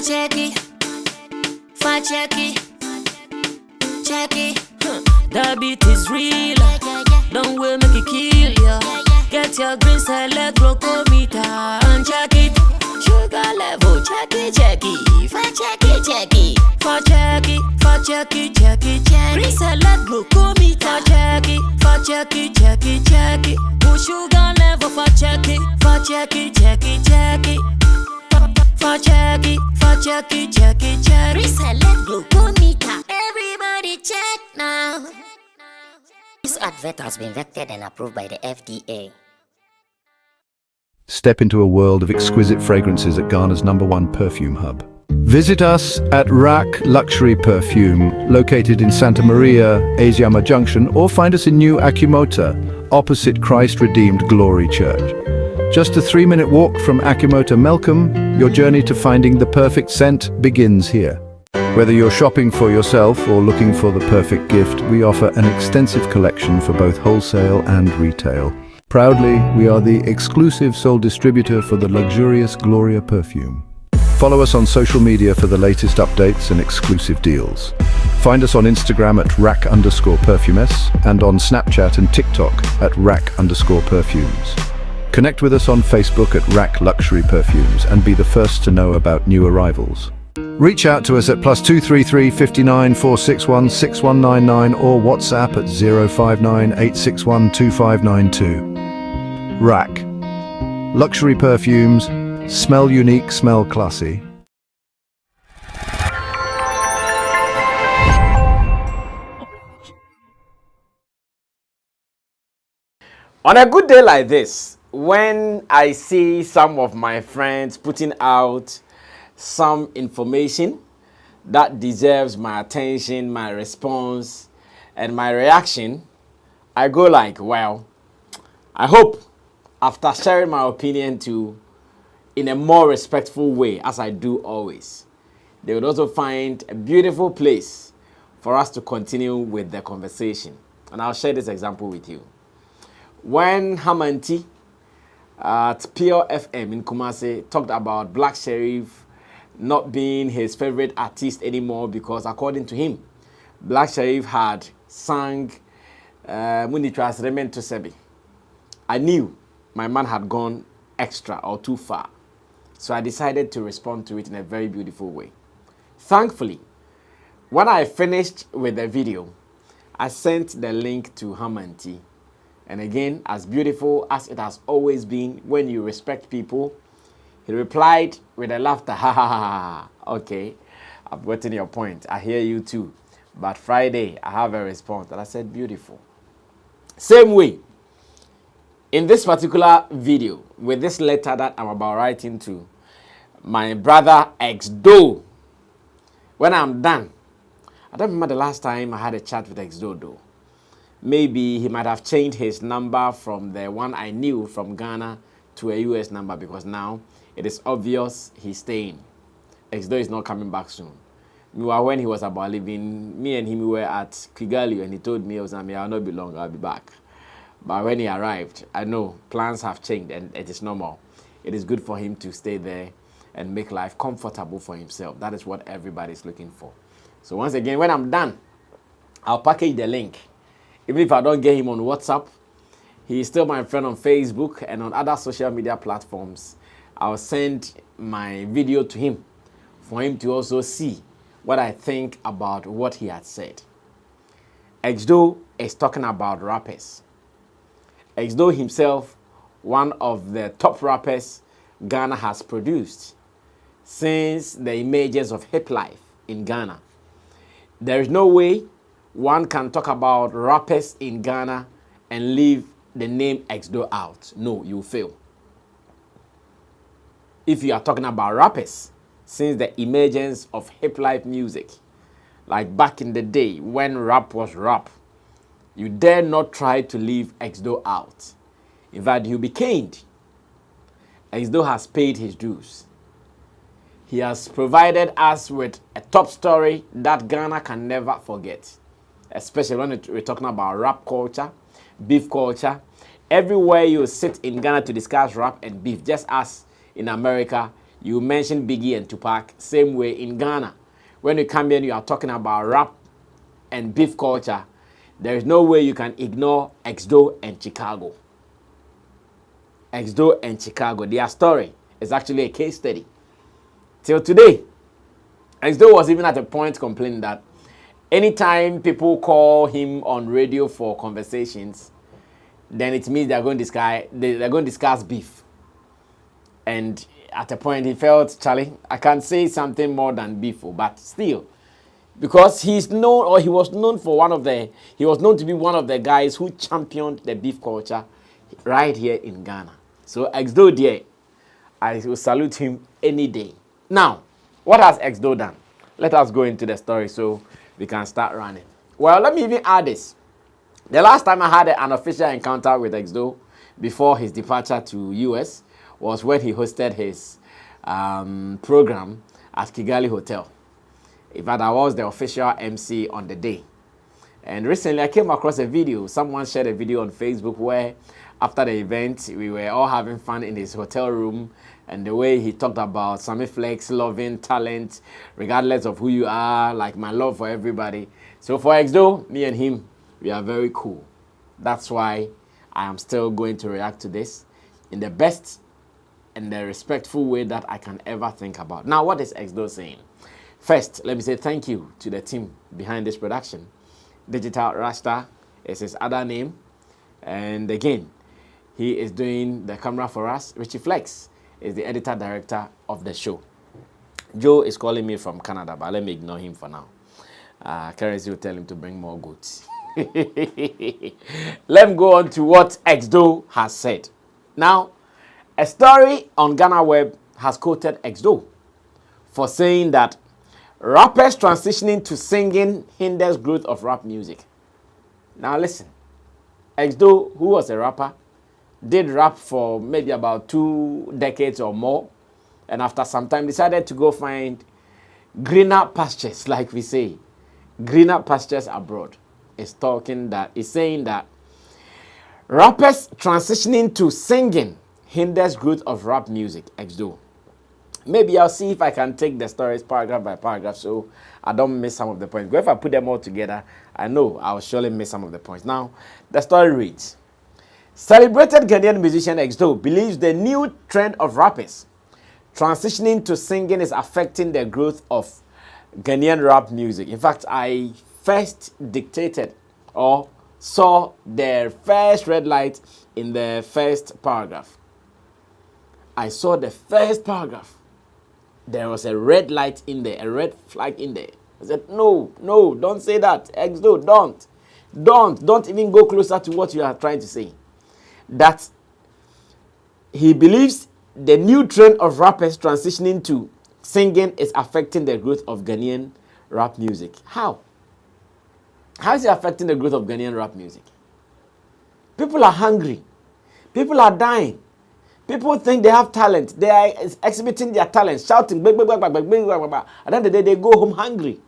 checky, checky. That beat is real. Don't wait, make it kill ya. Get your green salad glucometer and check it. Sugar level, check it. For checky. Green salad glucometer, check it. Put sugar level for checky. For checky. Green salad glucometer. Everybody check now. This advert has been vetted and approved by the FDA. Step into a world of exquisite fragrances at Ghana's #1 perfume hub. Visit us at Rack Luxury Perfume, located in Santa Maria, Asiama Junction, or find us in New Akimota, opposite Christ Redeemed Glory Church. Just a 3-minute walk from Akimota Melcombe, your journey to finding the perfect scent begins here. Whether you're shopping for yourself or looking for the perfect gift, we offer an extensive collection for both wholesale and retail. Proudly, we are the exclusive sole distributor for the luxurious Gloria perfume. Follow us on social media for the latest updates and exclusive deals. Find us on Instagram at rack_perfumes and on Snapchat and TikTok at rack_perfumes. Connect with us on Facebook at Rack Luxury Perfumes and be the first to know about new arrivals. Reach out to us at +233 59 461 6199 or WhatsApp at 059 861 2592. Rack Luxury Perfumes. Smell unique, smell classy. On a good day like this, when I see some of my friends putting out some information that deserves my attention, my response, and my reaction, I go like, well, I hope after sharing my opinion in a more respectful way, as I do always, they would also find a beautiful place for us to continue with the conversation. And I'll share this example with you. When Hamanti at Pure FM in Kumasi talked about Black Sheriff not being his favorite artist anymore because, according to him, Black Sheriff had sung Munitras Remento Sebi, I knew my man had gone extra or too far. So I decided to respond to it in a very beautiful way. Thankfully, when I finished with the video, I sent the link to Hamanti. And again, as beautiful as it has always been when you respect people, he replied with a laughter, ha ha ha ha. Okay, I've gotten your point. I hear you too. But Friday, I have a response. And I said, beautiful. Same way, in this particular video, with this letter that I'm about writing to my brother Xdo, when I'm done, I don't remember the last time I had a chat with Xdo though. Maybe he might have changed his number from the one I knew from Ghana to a US number, because now it is obvious he's staying. Xdo is not coming back soon. Meanwhile, when he was about leaving, me and him were at Kigali and he told me, I'll not be long, I'll be back. But when he arrived, I know plans have changed and it is normal. It is good for him to stay there and make life comfortable for himself. That is what everybody is looking for. So once again, when I'm done, I'll package the link. Even if I don't get him on WhatsApp, he is still my friend on Facebook and on other social media platforms. I'll send my video to him for him to also see what I think about what he had said. Xdo is talking about rappers. Xdo himself, one of the top rappers Ghana has produced since the emergence of hip life in Ghana. There is no way one can talk about rappers in Ghana and leave the name Xdo out. No, you fail. If you are talking about rappers since the emergence of hip life music, like back in the day when rap was rap, you dare not try to leave Xdo out. In fact, you'll be caned. Xdo has paid his dues. He has provided us with a top story that Ghana can never forget. Especially when we're talking about rap culture, beef culture. Everywhere you sit in Ghana to discuss rap and beef, just as in America, you mention Biggie and Tupac. Same way in Ghana. When you come here and you are talking about rap and beef culture, there is no way you can ignore Exdo and Chicago. Exdo and Chicago, their story is actually a case study. Till today, Exdo was even at a point complaining that anytime people call him on radio for conversations, then it means they're going to discuss beef. And at a point he felt, Charlie, I can't say something more than beef, but still, because he was known to be one of the guys who championed the beef culture right here in Ghana. So Exdo there, I will salute him any day. Now, what has Exdo done? Let us go into the story so we can start running. Well, let me even add this. The last time I had an official encounter with Exdo before his departure to US was when he hosted his program at Kigali Hotel. In fact, I was the official MC on the day. And recently I came across a video. Someone shared a video on Facebook where after the event, we were all having fun in his hotel room, and the way he talked about Sammy Flex, loving talent, regardless of who you are, like my love for everybody. So for Exdo, me and him, we are very cool. That's why I am still going to react to this in the best and the respectful way that I can ever think about. Now, what is Exdo saying? First, let me say thank you to the team behind this production. Digital Rasta is his other name. And again, he is doing the camera for us. Richie Flex is the editor-director of the show. Joe is calling me from Canada, but let me ignore him for now. Currency will tell him to bring more goods. Let me go on to what Exdo has said. Now, a story on Ghana Web has quoted Exdo for saying that rappers transitioning to singing hinders growth of rap music. Now listen, Exdo, who was a rapper, did rap for maybe about 2 decades or more, and after some time decided to go find greener pastures, like we say, greener pastures abroad. Is saying that rappers transitioning to singing hinders growth of rap music. Exdo. Maybe I'll see if I can take the stories paragraph by paragraph so I don't miss some of the points. But if I put them all together, I know I'll surely miss some of the points. Now, the story reads, celebrated Ghanaian musician Exdo believes the new trend of rappers transitioning to singing is affecting the growth of Ghanaian rap music. In fact, I first dictated or saw their first red light in the first paragraph. I saw the first paragraph. There was a red light in there, a red flag in there. I said, no, don't say that. Exdo, don't even go closer to what you are trying to say. That he believes the new trend of rappers transitioning to singing is affecting the growth of Ghanaian rap music. How? How is it affecting the growth of Ghanaian rap music? People are hungry. People are dying. People think they have talent. They are exhibiting their talent, shouting, bang, bang, bang, bang, bang, bang, bang, bang. At the end of the day, they go home hungry.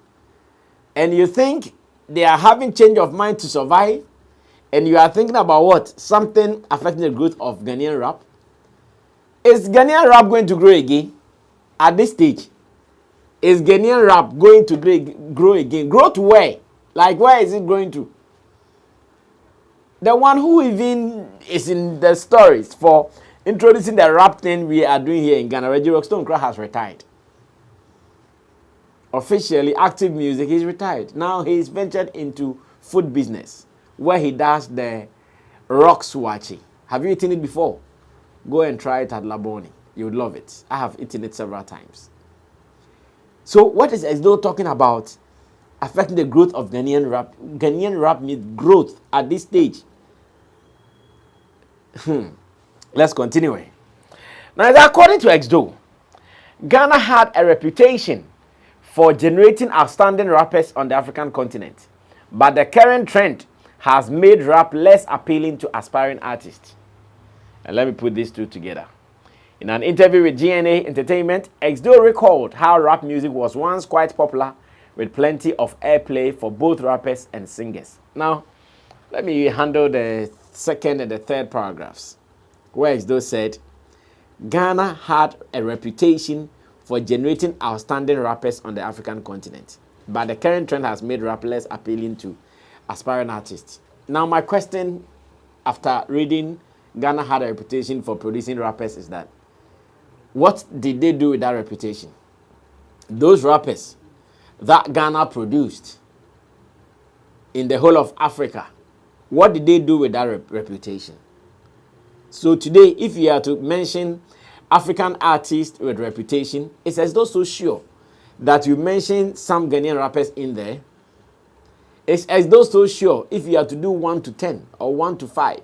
And you think they are having change of mind to survive, and you are thinking about what? Something affecting the growth of Ghanaian rap? Is Ghanaian rap going to grow again at this stage? Is Ghanaian rap going to grow again? Grow to where? Like, where is it going to? The one who even is in the stories for introducing the rap thing we are doing here in Ghana, Reggie Rockstone has retired. Officially, active music, he's retired. Now he's ventured into food business, where he does the rock swatching. Have you eaten it before? Go and try it at Laboni. You would love it. I have eaten it several times. So what is Exdo talking about affecting the growth of Ghanaian rap growth at this stage? Let's continue. Now, according to Exdo, Ghana had a reputation for generating outstanding rappers on the African continent, but the current trend has made rap less appealing to aspiring artists. And let me put these two together. In an interview with GNA Entertainment, Exdo recalled how rap music was once quite popular with plenty of airplay for both rappers and singers. Now, let me handle the second and the third paragraphs, where Exdo said, Ghana had a reputation for generating outstanding rappers on the African continent. But the current trend has made rap less appealing to aspiring artists. Now, my question after reading Ghana had a reputation for producing rappers is that, what did they do with that reputation? Those rappers that Ghana produced in the whole of Africa, what did they do with that reputation? So today, if you are to mention African artists with reputation, it's as though so sure that you mention some Ghanaian rappers in there. It's as though so sure if you are to do 1 to 10 or 1 to 5,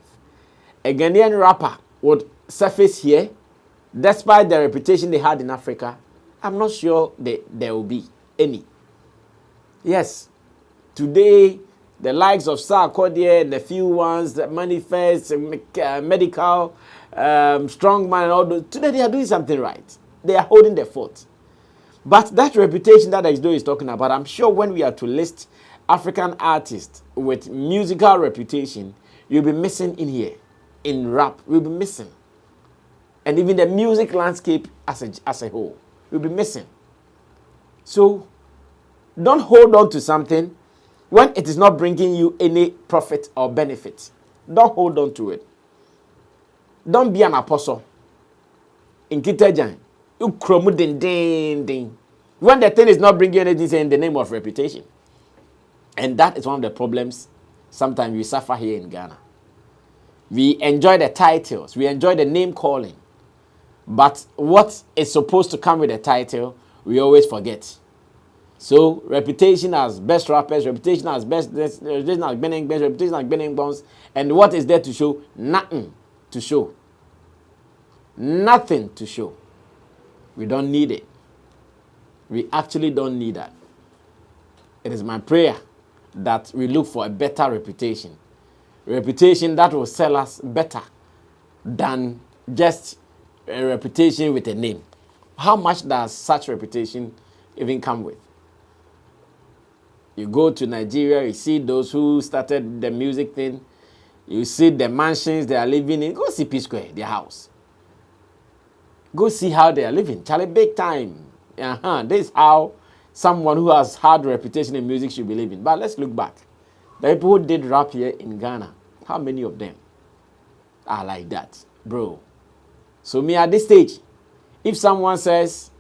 a Ghanaian rapper would surface here, despite the reputation they had in Africa. I'm not sure there will be any. Yes, today, the likes of Sarkodie and the few ones that manifest, medical, strongman and all those, today they are doing something right. They are holding their fort. But that reputation that Exdo is talking about, I'm sure when we are to list African artists with musical reputation, you'll be missing in here. In rap, we'll be missing. And even the music landscape as a whole, we'll be missing. So, don't hold on to something when it is not bringing you any profit or benefit. Don't hold on to it. Don't be an apostle. In Kitajan, you kromu ding. When the thing is not bringing you anything, say in the name of reputation. And that is one of the problems sometimes we suffer here in Ghana. We enjoy the titles, we enjoy the name calling. But what is supposed to come with the title, we always forget. So, reputation as best rappers, reputation as reputation as Benning Benz, reputation as Benning Bones, and what is there to show? Nothing to show. Nothing to show. We don't need it. We actually don't need that. It is my prayer that we look for a better reputation. Reputation that will sell us better than just a reputation with a name. How much does such reputation even come with? You go to Nigeria, you see those who started the music thing. You see the mansions they are living in. Go see P Square, their house. Go see how they are living. Charlie, big time. This is how someone who has had reputation in music should be living. But let's look back. The people who did rap here in Ghana, how many of them are like that? Bro. So me at this stage, if someone says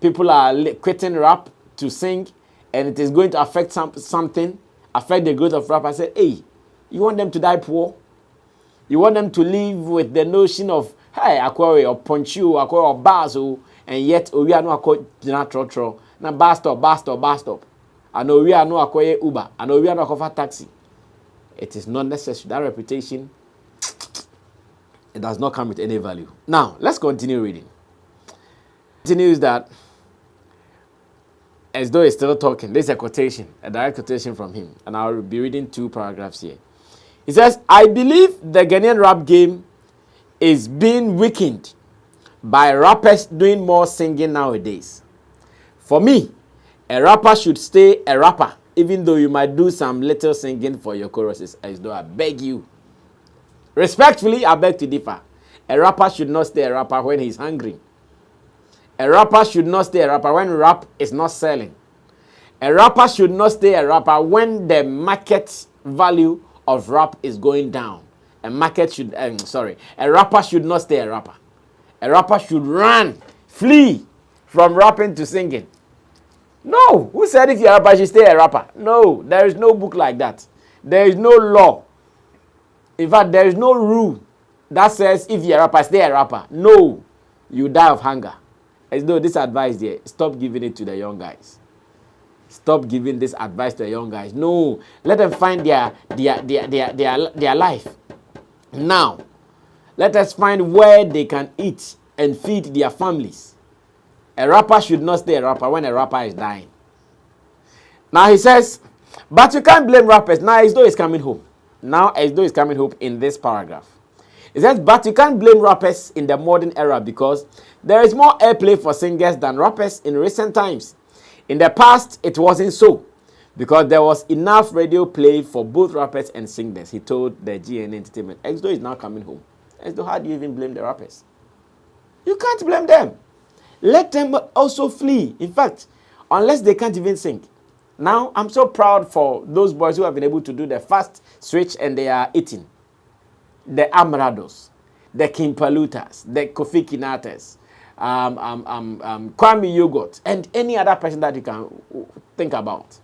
people are quitting rap to sing, and it is going to affect something, affect the growth of rap, I say, hey, you want them to die poor? You want them to live with the notion of, hey, akwa or punch you, akwa or bazo, and yet we are no akwa jina trotro, na bar stop. I know we are no akwa Uber, I know we are no akwa taxi. It is not necessary. That reputation, it does not come with any value. Now, let's continue reading. Continues that, as though he's still talking, this is a quotation, a direct quotation from him, and I'll be reading 2 paragraphs here. He says, I believe the Ghanaian rap game is being weakened by rappers doing more singing nowadays. For me, a rapper should stay a rapper, even though you might do some little singing for your choruses, as though I beg you. Respectfully, I beg to differ. A rapper should not stay a rapper when he's hungry. A rapper should not stay a rapper when rap is not selling. A rapper should not stay a rapper when the market value of rap is going down. A rapper should not stay a rapper. A rapper should run, flee from rapping to singing. No, who said if you're a rapper, you should stay a rapper? No, there is no book like that. There is no law. In fact, there is no rule that says if you're a rapper, stay a rapper. No, you die of hunger. As though this advice there, stop giving it to the young guys. Stop giving this advice to the young guys. No, let them find their life. Now, let us find where they can eat and feed their families. A rapper should not stay a rapper when a rapper is dying. Now he says, but you can't blame rappers. Now as though he's coming home. In this paragraph. It says, but you can't blame rappers in the modern era because there is more airplay for singers than rappers in recent times. In the past, it wasn't so because there was enough radio play for both rappers and singers, he told the GN Entertainment. Exdo is now coming home. Exdo, how do you even blame the rappers? You can't blame them. Let them also flee. In fact, unless they can't even sing. Now, I'm so proud for those boys who have been able to do the fast switch and they are eating. The Amerados, the Pulutas, the Kofi Kinates, Kwame Yogurt, and any other person that you can think about.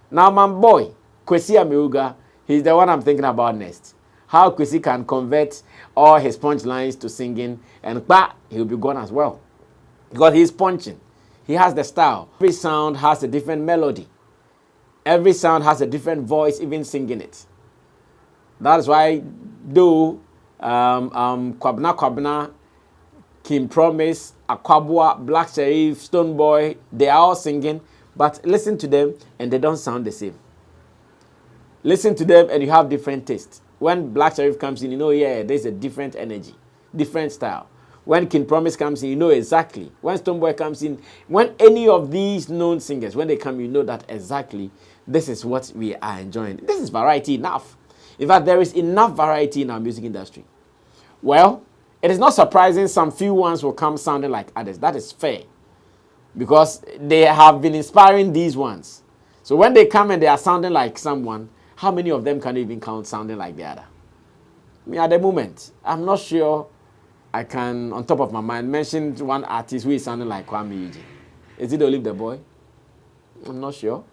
Now, my boy, Kwesi Ameuga, he's the one I'm thinking about next. How Kwesi can convert all his punchlines to singing, and he'll be gone as well. Because he's punching. He has the style. Every sound has a different melody. Every sound has a different voice, even singing it. That's why, though, Kwabna, Kim Promise, Akwabua, Black Sheriff, Stone Boy, they are all singing, but listen to them and they don't sound the same. Listen to them and you have different taste. When Black Sheriff comes in, you know, yeah, there's a different energy, different style. When King Promise comes in, you know exactly. When Stone Boy comes in, when any of these known singers, when they come, you know that exactly this is what we are enjoying. This is variety enough. In fact, there is enough variety in our music industry. Well, it is not surprising some few ones will come sounding like others. That is fair. Because they have been inspiring these ones. So when they come and they are sounding like someone, how many of them can even count sounding like the other? I mean, at the moment, I'm not sure I can, on top of my mind, mention one artist who is sounding like Kwame Eugene. Is it Olive the Boy? I'm not sure.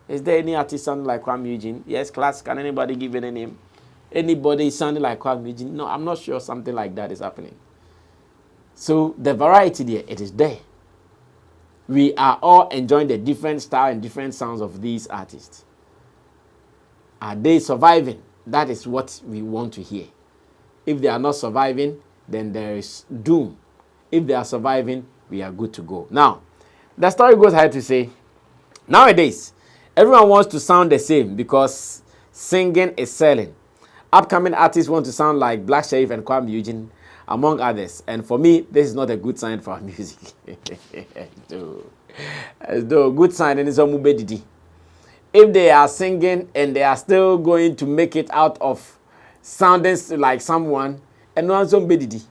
Is there any artist sounding like Kwame Eugene? Yes, class. Can anybody give it a name? Anybody sounding like Kwame Eugene? No, I'm not sure something like that is happening. So the variety there, it is there. We are all enjoying the different style and different sounds of these artists. Are they surviving? That is what we want to hear. If they are not surviving, then there is doom. If they are surviving, we are good to go. Now, the story goes ahead to say, nowadays, everyone wants to sound the same because singing is selling. Upcoming artists want to sound like Black Sheriff and Kwame Eugene, among others. And for me, this is not a good sign for our music. As though good sign and it's a mubedidi. If they are singing and they are still going to make it out of sounding like someone, and no one's bedidi.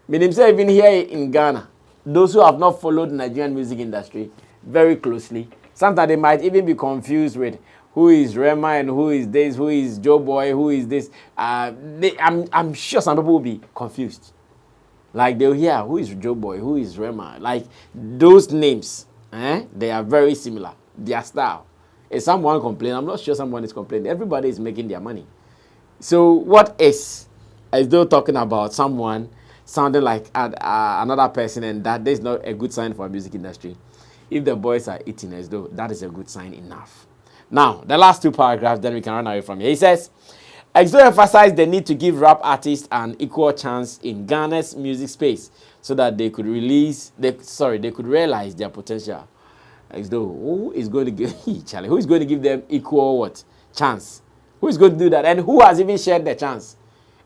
Meaning, even here in Ghana, those who have not followed the Nigerian music industry very closely, sometimes they might even be confused with who is Rema and who is this, who is Joe Boy, who is this. I'm sure some people will be confused. Like they'll hear, who is Joe Boy, who is Rema? Like those names, they are very similar. Their style. If someone complains, I'm not sure someone is complaining. Everybody is making their money. So what is, as though talking about someone sounding like another person, and that is not a good sign for a music industry. If the boys are eating as though, that is a good sign enough. Now, the last two paragraphs, then we can run away from here. He says, Exo emphasized the need to give rap artists an equal chance in Ghana's music space so that they could they could realize their potential. Exo, who is going to give Charlie? Who is going to give them equal what? Chance? Who is going to do that? And who has even shared the chance?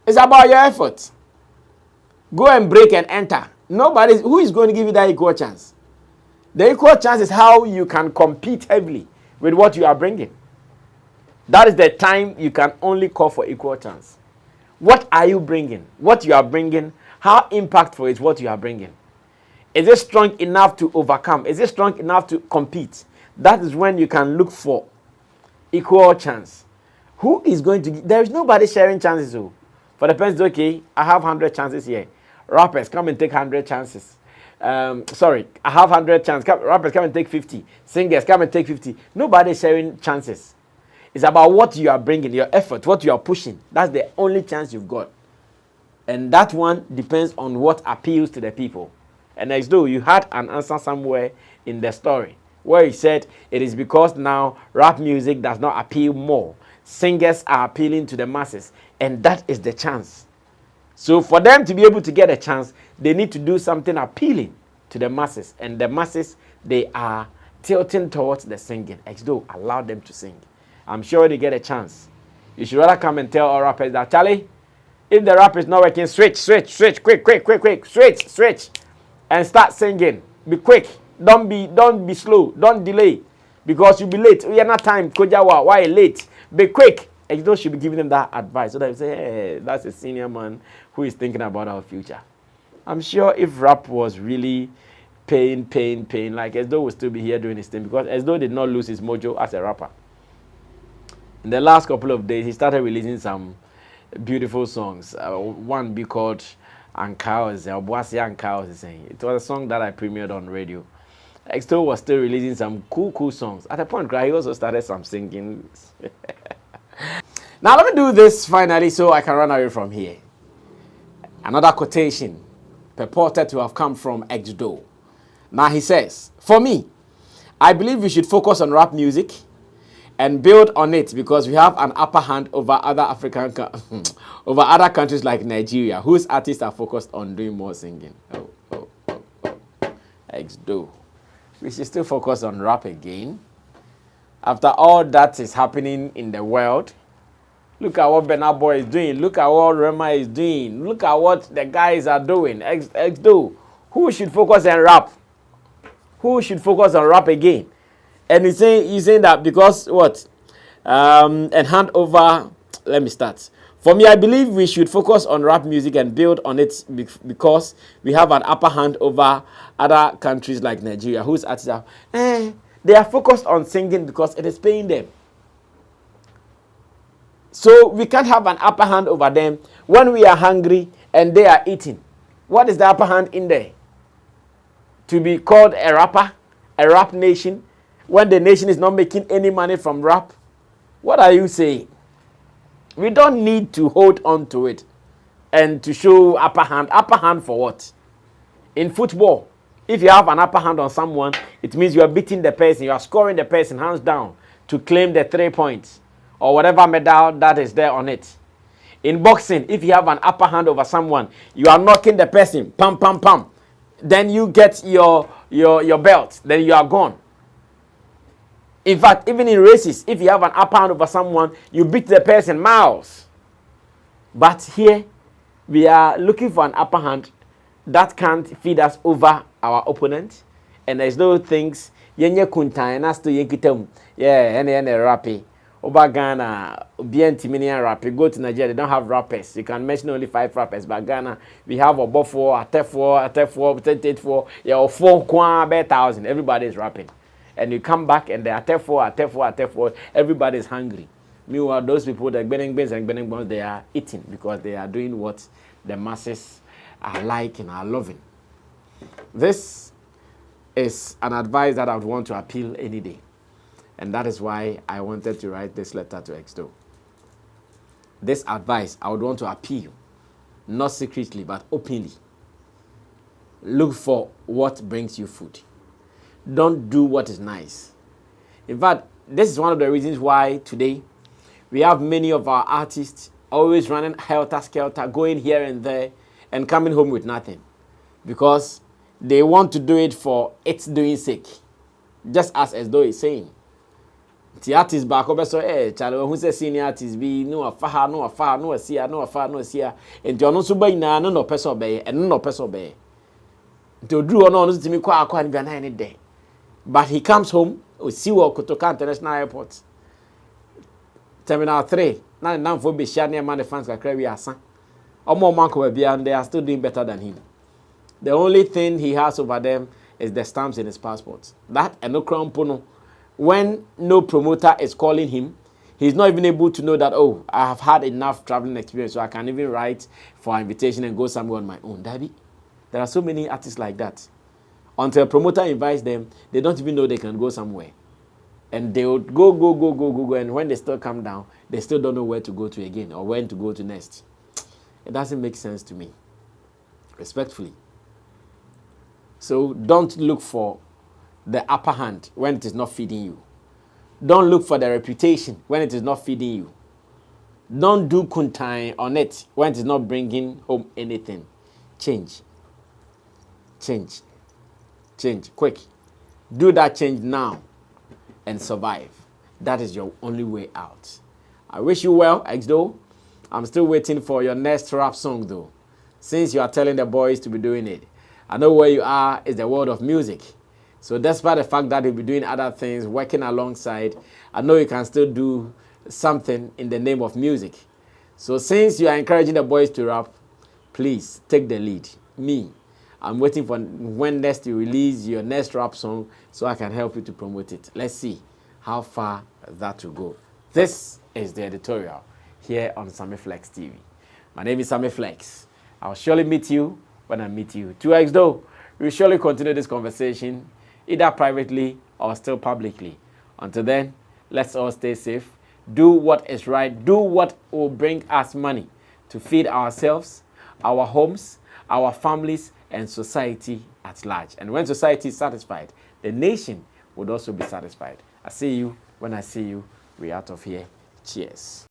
It's about your effort. Go and break and enter. Nobody. Who is going to give you that equal chance? The equal chance is how you can compete heavily with what you are bringing. That is the time you can only call for equal chance. What are you bringing? What you are bringing, how impactful is what you are bringing? Is it strong enough to overcome? Is it strong enough to compete? That is when you can look for equal chance. Who is going to... There is nobody sharing chances. For the person, okay, I have 100 chances here. Rappers, come and take 100 chances. I have 100 chances. Rappers, come and take 50. Singers, come and take 50. Nobody is sharing chances. It's about what you are bringing, your effort, what you are pushing. That's the only chance you've got. And that one depends on what appeals to the people. And as though you had an answer somewhere in the story where he said it is because now rap music does not appeal more. Singers are appealing to the masses, and that is the chance. So for them to be able to get a chance, they need to do something appealing to the masses. And the masses, they are tilting towards the singing. As though allow them to sing. I'm sure they get a chance. You should rather come and tell all rappers that, Charlie, if the rap is not working, switch, quick, switch, and start singing. Be quick. Don't be slow. Don't delay. Because you'll be late. We are not time. Kojawa, why late? Be quick. And you should be giving them that advice. So that you say, hey, that's a senior man who is thinking about our future. I'm sure if rap was really paying, like Esdo would still be here doing his thing, because Esdo did not lose his mojo as a rapper. In the last couple of days, he started releasing some beautiful songs. One be called Ankaos, it was a song that I premiered on radio. Exto was still releasing some cool songs. At a point, he also started some singing. Now let me do this finally so I can run away from here. Another quotation purported to have come from Exdo. Now he says, for me, I believe we should focus on rap music and build on it because we have an upper hand over other over other countries like Nigeria, whose artists are focused on doing more singing. Exdo. We should still focus on rap again. After all that is happening in the world, look at what Burna Boy is doing. Look at what Rema is doing. Look at what the guys are doing. Exdo. Who should focus on rap? Who should focus on rap again? And he's saying that because what? And hand over. Let me start. For me, I believe we should focus on rap music and build on it because we have an upper hand over other countries like Nigeria, whose artists are they are focused on singing because it is paying them. So we can't have an upper hand over them when we are hungry and they are eating. What is the upper hand in there? To be called a rapper, a rap nation, when the nation is not making any money from rap? What are you saying? We don't need to hold on to it and to show upper hand. Upper hand for what? In football, if you have an upper hand on someone, it means you are beating the person, you are scoring the person hands down to claim the 3 points or whatever medal that is there on it. In boxing, if you have an upper hand over someone, you are knocking the person, pam, pam, pam. Then you get your belt, then you are gone. In fact, even in races, if you have an upper hand over someone, you beat the person miles. But here, we are looking for an upper hand that can't feed us over our opponent. And there's no things, yenye kuntai, nas to yenkitem, yeah, any rappy. Oba Ghana, BNT mini rapper. Go to Nigeria, they don't have rappers. You can mention only 5 rappers. But Ghana, we have a Bofo, a Tefo, 34, yeah, 4 1,000. Everybody is rapping. And you come back and they are Tefo, everybody is hungry. Meanwhile, those people, the Benengbens and Benengbons, they are eating because they are doing what the masses are liking, are loving. This is an advice that I would want to appeal any day. And that is why I wanted to write this letter to Exdo. This advice, I would want to appeal, not secretly, but openly. Look for what brings you food. Don't do what is nice. In fact, this is one of the reasons why today we have many of our artists always running helter-skelter, going here and there, and coming home with nothing. Because they want to do it for its doing sake. Just as though he's saying. The artist back over so Charlie who says senior artist be no afar, no see, and you're not so by no person obey, and no person obey. To do or no to me quite any day. But he comes home with Siwa Kotoka International Airport. Terminal 3. Now for be sharing money fans can carry a son. Or more Marco will be and they are still doing better than him. The only thing he has over them is the stamps in his passport. That and no crown pono. When no promoter is calling him, he's not even able to know that, oh, I have had enough traveling experience, so I can even write for an invitation and go somewhere on my own. Daddy, there are so many artists like that. Until a promoter invites them, they don't even know they can go somewhere. And they would go, and when they still come down, they still don't know where to go to again or when to go to next. It doesn't make sense to me, respectfully. So don't look for the upper hand when it is not feeding you. Don't look for the reputation when it is not feeding you. Don't do kuntai on it when it is not bringing home anything. Change. Quick. Do that change now and survive. That is your only way out. I wish you well, Exdo. I'm still waiting for your next rap song though. Since you are telling the boys to be doing it. I know where you are is the world of music. So despite the fact that you'll be doing other things, working alongside, I know you can still do something in the name of music. So since you are encouraging the boys to rap, please take the lead. me. I'm waiting for when next you release your next rap song so I can help you to promote it. Let's see how far that will go. This is the editorial here on Sammy Flex TV. My name is Sammy Flex. I'll surely meet you when I meet you. 2x though, we'll surely continue this conversation either privately or still publicly. Until then, let's all stay safe. Do what is right. Do what will bring us money to feed ourselves, our homes, our families, and society at large. And when society is satisfied, the nation would also be satisfied. I see you when I see you. We're out of here. Cheers.